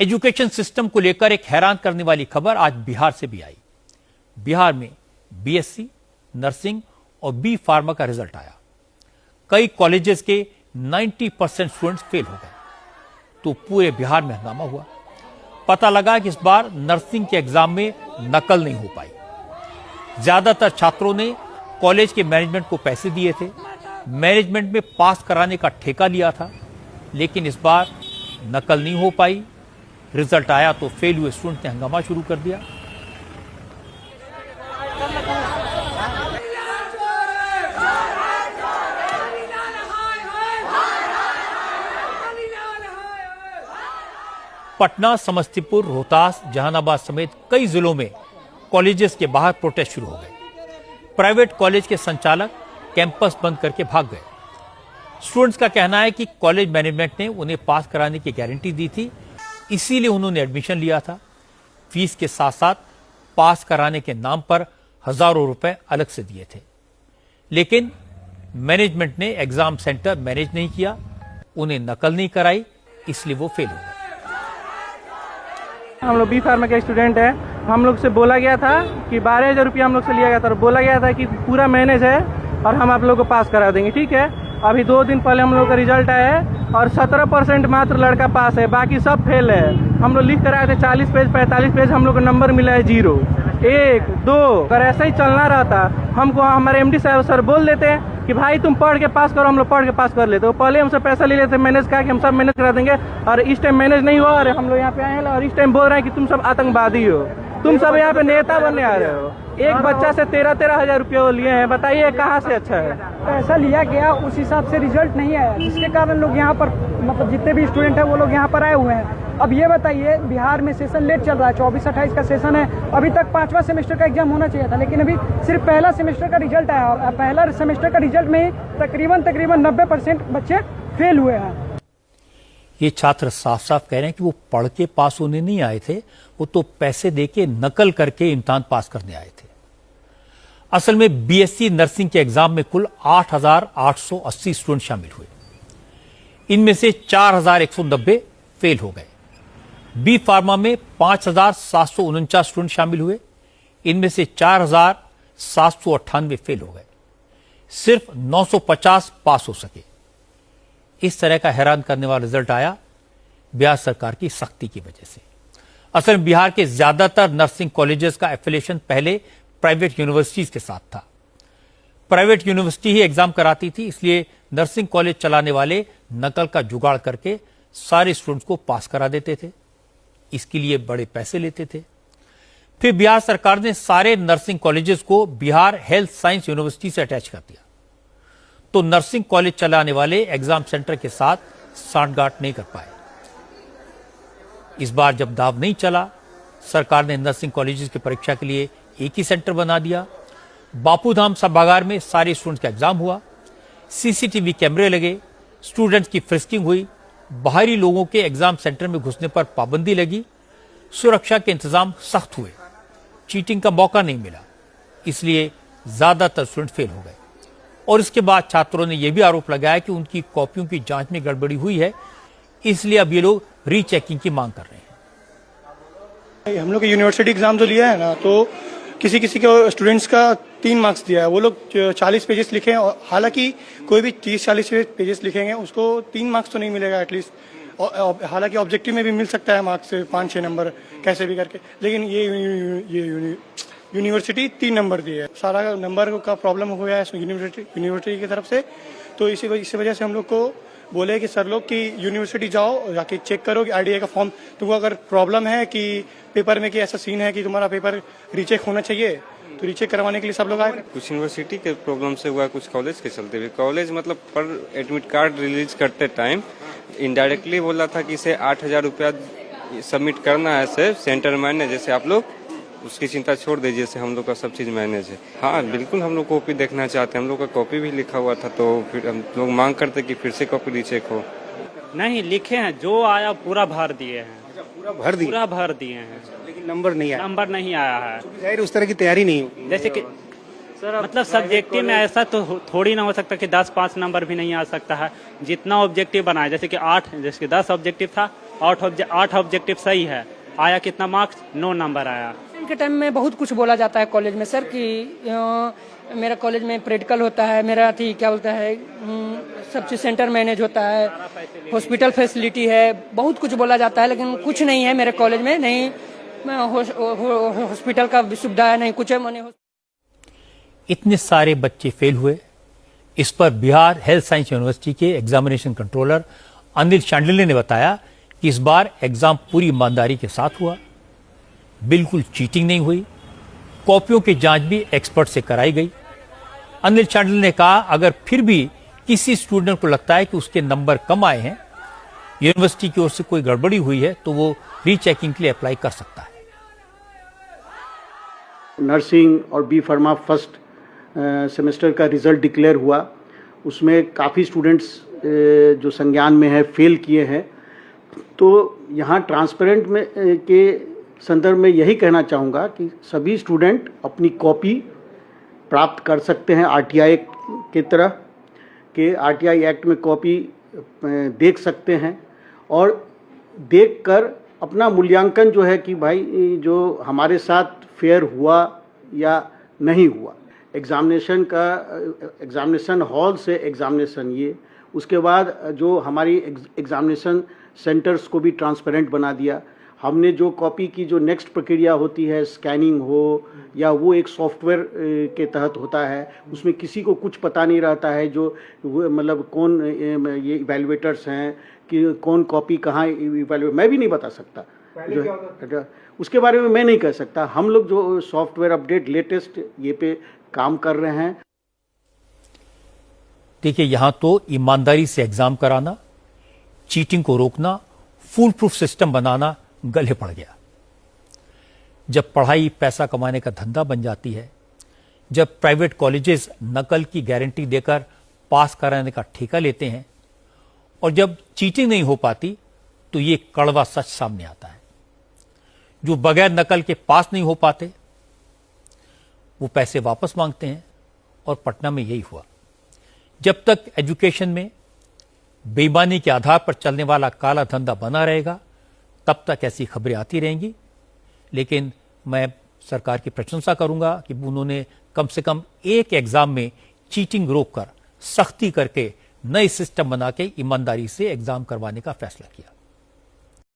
Education system को लेकर एक हैरान करने वाली खबर आज बिहार से भी आई। बिहार में बीएससी, नर्सिंग और बी फार्मा का रिजल्ट आया। कई कॉलेजेस के 90% स्टूडेंट्स फेल हो गए, तो पूरे बिहार में हंगामा हुआ। पता लगा कि इस बार नर्सिंग के एग्जाम में नकल नहीं हो पाई। ज्यादातर छात्रों ने कॉलेज के मैनेजमेंट को पैसे दिए थे, मैनेजमेंट में पास कराने का ठेका लिया था, लेकिन इस बार नकल नहीं हो पाई। रिजल्ट आया तो फेल हुए स्टूडेंट ने हंगामा शुरू कर दिया। पटना, समस्तीपुर, रोहतास, जहानाबाद समेत कई जिलों में कॉलेजेस के बाहर प्रोटेस्ट शुरू हो गए। प्राइवेट कॉलेज के संचालक कैंपस बंद करके भाग गए। स्टूडेंट्स का कहना है कि कॉलेज मैनेजमेंट ने उन्हें पास कराने की गारंटी दी थी, इसीलिए उन्होंने एडमिशन लिया था। फीस के साथ साथ पास कराने के नाम पर हजारों रुपए अलग से दिए थे, लेकिन मैनेजमेंट ने एग्जाम सेंटर मैनेज नहीं किया, उन्हें नकल नहीं कराई, इसलिए वो फेल हो गए। हम लोग बी फार्मा के स्टूडेंट हैं। हम लोग से बोला गया था कि 12,000 रुपया हम लोग से लिया गया था और बोला गया था कि पूरा मैनेज है और हम आप लोग को पास करा देंगे। ठीक है, अभी 2 दिन पहले हम लोग का रिजल्ट आया है और 17% मात्र लड़का पास है, बाकी सब फेल है। हम लोग लिख कर आए थे 40 पेज 45 पेज, हम लोग को नंबर मिला है 0, 1, 2। अगर ऐसा ही चलना रहता, हमको हमारे एमडी साहब सर बोल देते कि भाई तुम पढ़ के पास करो, हम लोग पढ़ के पास कर लेते। वो पहले हमसे पैसा ले लेते मैनेज का कि हम सब मैनेज करा देंगे, और इस टाइम मैनेज नहीं हुआ और हम लोग यहाँ पे आए हैं और इस टाइम बोल रहे हैं कि तुम सब आतंकवादी हो, तुम सब यहाँ पे नेता बनने आ रहे हो। एक बच्चा से 13-13 हजार रुपये लिए हैं, बताइए कहाँ से अच्छा है। पैसा लिया गया, उस हिसाब से रिजल्ट नहीं आया, जिसके कारण लोग यहाँ पर मतलब जितने भी स्टूडेंट हैं वो लोग यहाँ पर आए हुए हैं। अब ये बताइए, बिहार में सेशन लेट चल रहा है, 24-28 का सेशन है, अभी तक 5वां सेमेस्टर का एग्जाम होना चाहिए था, लेकिन अभी सिर्फ पहला सेमेस्टर का रिजल्ट आया और पहला सेमेस्टर का रिजल्ट में ही तकरीबन 90% बच्चे फेल हुए हैं। ये छात्र साफ साफ कह रहे हैं कि वो पढ़ के पास होने नहीं आए थे, वो तो पैसे देके नकल करके इम्तिहान पास करने आए थे। असल में बीएससी नर्सिंग के एग्जाम में कुल 8,880 स्टूडेंट शामिल हुए। इनमें से 4,190 फेल हो गए। बी फार्मा में 5,749 स्टूडेंट शामिल हुए, इनमें से 4,798 फेल हो गए। सिर्फ 950 पास हो सके। इस तरह का हैरान करने वाला रिजल्ट आया बिहार सरकार की सख्ती की वजह से। असल में बिहार के ज्यादातर नर्सिंग कॉलेजेस का एफिलिएशन पहले प्राइवेट यूनिवर्सिटीज के साथ था। प्राइवेट यूनिवर्सिटी ही एग्जाम कराती थी, इसलिए नर्सिंग कॉलेज चलाने वाले नकल का जुगाड़ करके सारे स्टूडेंट्स को पास करा देते थे। इसके लिए बड़े पैसे लेते थे। फिर बिहार सरकार ने सारे नर्सिंग कॉलेजेस को बिहार हेल्थ साइंस यूनिवर्सिटी से अटैच कर दिया, तो नर्सिंग कॉलेज चलाने वाले एग्जाम सेंटर के साथ सांठगांठ नहीं कर पाए। इस बार जब दाव नहीं चला, सरकार ने नर्सिंग कॉलेजेस की परीक्षा के लिए एक ही सेंटर बना दिया। बापूधाम सभागार में सारे स्टूडेंट्स का एग्जाम हुआ, सीसीटीवी कैमरे लगे, स्टूडेंट्स की फ्रिस्किंग हुई, बाहरी लोगों के एग्जाम सेंटर में घुसने पर पाबंदी लगी, सुरक्षा के इंतजाम सख्त हुए, चीटिंग का मौका नहीं मिला, इसलिए ज्यादातर स्टूडेंट फेल हो गए। और इसके बाद छात्रों ने यह भी आरोप लगाया कि उनकी कॉपियों की जांच में गड़बड़ी हुई है, इसलिए अब ये लोग रीचेकिंग की मांग कर रहे हैं। हम लोग यूनिवर्सिटी एग्जाम जो लिया है ना, तो किसी किसी के स्टूडेंट्स का 3 मार्क्स दिया है, वो लोग 40 पेजेस लिखे हैं, और हालांकि कोई भी 30-40 पेजेस लिखेंगे उसको 3 मार्क्स तो नहीं मिलेगा एटलीस्ट। हालांकि ऑब्जेक्टिव में भी मिल सकता है मार्क्स 5-6 नंबर कैसे भी करके, लेकिन ये यूनिवर्सिटी 3 नंबर दी है। सारा नंबर का प्रॉब्लम हो गया है यूनिवर्सिटी की तरफ से, तो इसी वजह से हम लोग को बोले कि सर लोग कि यूनिवर्सिटी जाओ, जाके चेक करो कि आईडीआई का फॉर्म, तुमको अगर प्रॉब्लम है कि पेपर में कि ऐसा सीन है कि तुम्हारा पेपर रीचेक होना चाहिए, तो रीचेक करवाने के लिए सब लोग आए। कुछ यूनिवर्सिटी के प्रॉब्लम से हुआ, कुछ कॉलेज के चलते हुए। कॉलेज मतलब पर एडमिट कार्ड रिलीज करते टाइम इनडायरेक्टली बोला था कि इसे 8,000 रुपया सबमिट करना है सर सेंटर मैनेज, जैसे आप लोग उसकी चिंता छोड़ दीजिए, से हम लोग का सब चीज मैनेज है। हाँ बिल्कुल, हम लोग कॉपी देखना चाहते हैं, हम लोग का कॉपी भी लिखा हुआ था, तो फिर हम लोग मांग करते कि फिर से कॉपी रीचेक हो। नहीं लिखे हैं, जो आया पूरा भर दिए हैं। पूरा भर दिए हैं, लेकिन नंबर नहीं आया। नंबर नहीं आया है, जाहिर उस तरह की तैयारी नहीं हुई। जैसे कि मतलब सब्जेक्टिव में ऐसा तो थोड़ी ना हो सकता कि 10-5 नंबर भी नहीं आ सकता है। जितना ऑब्जेक्टिव बनाया, जैसे कि 10 ऑब्जेक्टिव था, आठ ऑब्जेक्टिव सही है, आया कितना मार्क्स? 9 नंबर आया। के टाइम में बहुत कुछ बोला जाता है कॉलेज में सर कि मेरा कॉलेज में प्रैक्टिकल होता है, मेरा थी क्या बोलता है सब चीज सेंटर मैनेज होता है, हॉस्पिटल फैसिलिटी है, बहुत कुछ बोला जाता है, लेकिन कुछ नहीं है मेरे कॉलेज में। नहीं हॉस्पिटल का सुविधा है, नहीं कुछ है। मैंने इतने सारे बच्चे फेल हुए, इस पर बिहार हेल्थ साइंस यूनिवर्सिटी के एग्जामिनेशन कंट्रोलर अनिल शांडिल्य ने बताया कि इस बार एग्जाम पूरी ईमानदारी के साथ हुआ, बिल्कुल चीटिंग नहीं हुई, कॉपियों की जांच भी एक्सपर्ट से कराई गई। अनिल शांडिल्य ने कहा अगर फिर भी किसी स्टूडेंट को लगता है कि उसके नंबर कम आए हैं, यूनिवर्सिटी की ओर से कोई गड़बड़ी हुई है, तो वो रीचेकिंग के लिए अप्लाई कर सकता है। नर्सिंग और बी फार्मा फर्स्ट सेमेस्टर का रिजल्ट डिक्लेयर हुआ, उसमें काफ़ी स्टूडेंट्स जो संज्ञान में है फेल किए हैं। तो यहाँ ट्रांसपेरेंट में के संदर्भ में यही कहना चाहूँगा कि सभी स्टूडेंट अपनी कॉपी प्राप्त कर सकते हैं। आरटीआई के तरह के आरटीआई एक्ट में कॉपी देख सकते हैं और देखकर अपना मूल्यांकन जो है कि भाई जो हमारे साथ फेयर हुआ या नहीं हुआ। एग्जामिनेशन हॉल से एग्जामिनेशन ये, उसके बाद जो हमारी एग्जामिनेशन सेंटर्स को भी ट्रांसपेरेंट बना दिया। हमने जो कॉपी की जो नेक्स्ट प्रक्रिया होती है, स्कैनिंग हो या वो एक सॉफ्टवेयर के तहत होता है, उसमें किसी को कुछ पता नहीं रहता है, जो मतलब कौन ये इवैल्यूएटर्स हैं कि कौन कॉपी कहाँ इवैल्यूएट, मैं भी नहीं बता सकता, जो उसके बारे में मैं नहीं कह सकता। हम लोग जो सॉफ्टवेयर अपडेट लेटेस्ट ये पे काम कर रहे हैं। देखिए, यहां तो ईमानदारी से एग्जाम कराना, चीटिंग को रोकना, फुल प्रूफ सिस्टम बनाना गले पड़ गया। जब पढ़ाई पैसा कमाने का धंधा बन जाती है, जब प्राइवेट कॉलेजेस नकल की गारंटी देकर पास कराने का ठेका लेते हैं और जब चीटिंग नहीं हो पाती, तो ये कड़वा सच सामने आता है। जो बगैर नकल के पास नहीं हो पाते वो पैसे वापस मांगते हैं और पटना में यही हुआ। जब तक एजुकेशन में बेईमानी के आधार पर चलने वाला काला धंधा बना रहेगा, तब तक ऐसी खबरें आती रहेंगी। लेकिन मैं सरकार की प्रशंसा करूंगा कि उन्होंने कम से कम एक एग्जाम में चीटिंग रोककर, सख्ती करके नए सिस्टम बना के ईमानदारी से एग्जाम करवाने का फैसला किया।